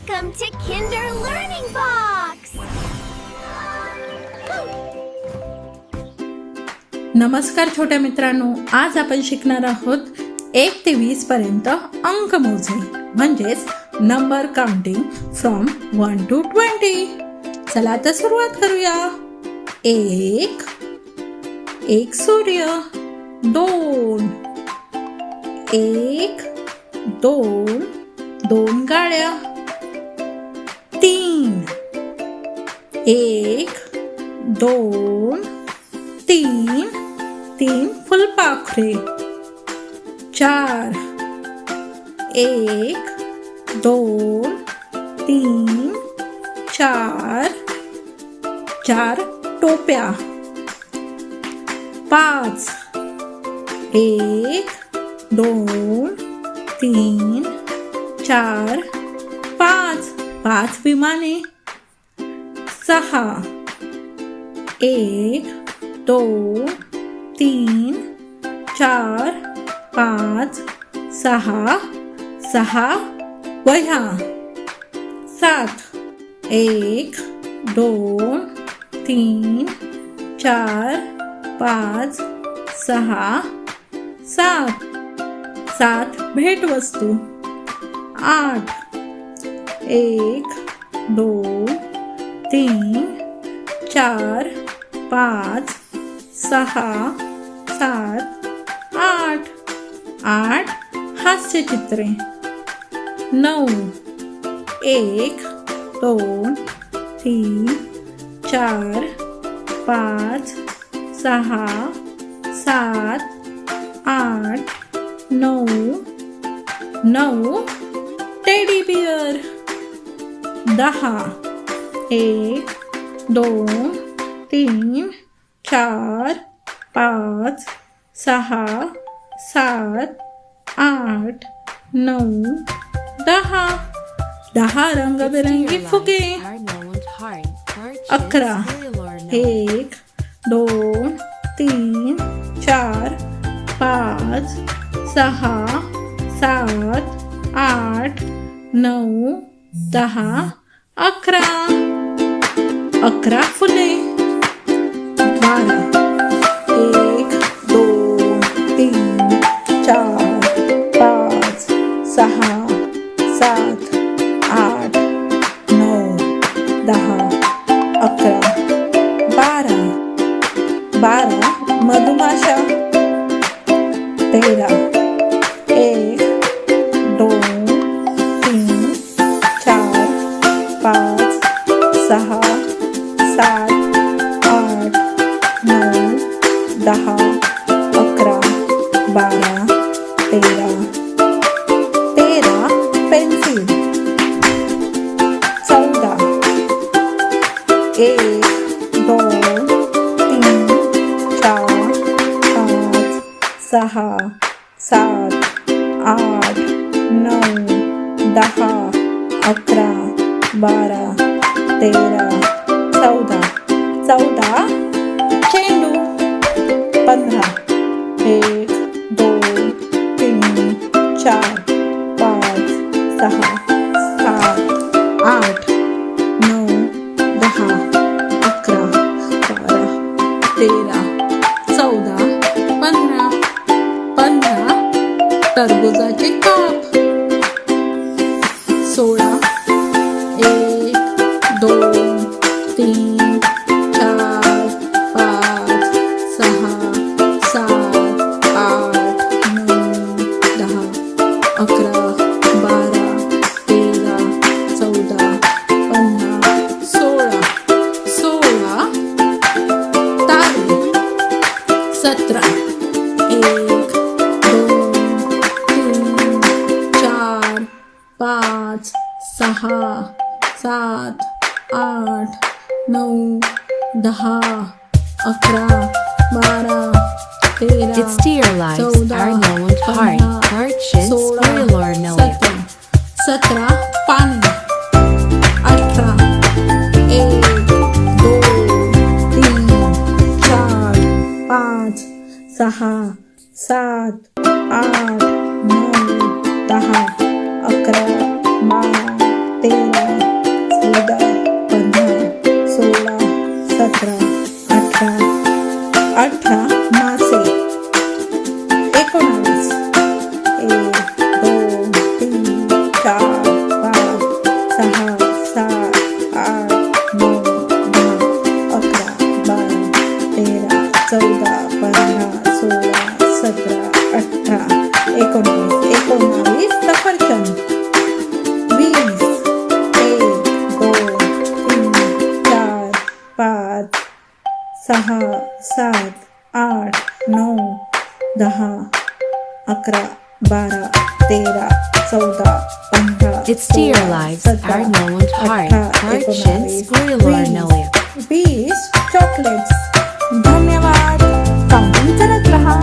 Welcome to Kinder Learning Box! नमस्कार छोट्या मित्रांनो, आज आपण शिकणार आहोत 1 ते 20 पर्यंत अंक मोजणे म्हणजेच नंबर काउंटिंग फ्रॉम 1 to 20. चला आता सुरुवात करूया. 1 सूर्य, 2 1 2 2 गाड्या, 3 1 2 3 3 फुलपाखरे, 4 1 2 3 4 4 टोप्या, 5 1 2 3 4 5 5 विमाने, 6 1 2 3 4 5 6 6 वह्या, 7 1 2 3 4 5 6 7 7 भेटवस्तू, 8 1 2 3 4 5 6 7 8 8 हास्यचित्रे, 9 1 2 3 4 5 6 7 8 9 9 टेडी बियर, 10 1 2 3 4 5 6 7 8 9 10 10 रंगबेरंगी फुगे, 11 1 2 3 4 5 6 7 8 9 10 11 11 फुले, 12 1 2 3 4 5 6 7 8 9 10 11 12 12 मधुमाशा, 13 1 2 3 4 5 6 7 8 9 10 11 12 13 13 पेन्सिल, 14 1 2 3 4 5 6 7 8 9 10 11 12 13 14 14 चेंडू, 15 1 2 3 4 5 6 7 8 9 10 11 12 13 14 15 15 टरबुजाचे काप, 16 1 2 3 4 5 6 7 8 9 10 11 12 13 14 15 16 16 तारे, 17 1 2 3 4 5 6 7 8 9 10 11 12 13 It's dear lives 14 are no one's heart. Heart 16 will or know it. 17 पाणी, 18 1 2 3 4 5 6 7 8 9 10 11 12 13, 14, 15, 16, 17, 18, 18 मासे. 19, 1, 2, 3, 4, 5, 6, 7, 8, 9, 10, 11, 12, 13, 14, 15, 16, 17, 18, 19 सफरचंद. 20, 1, 2, 3, 4, 5, 6, 7, 8, 9, 10, 11, 12, 13, 14, 15, It's dear 16, lives 17, are no one hard. 18, Fortune 19, spoiler 20, Nelly. 20 chocolates. धन्यवाद. काउंटिंग करत रहा.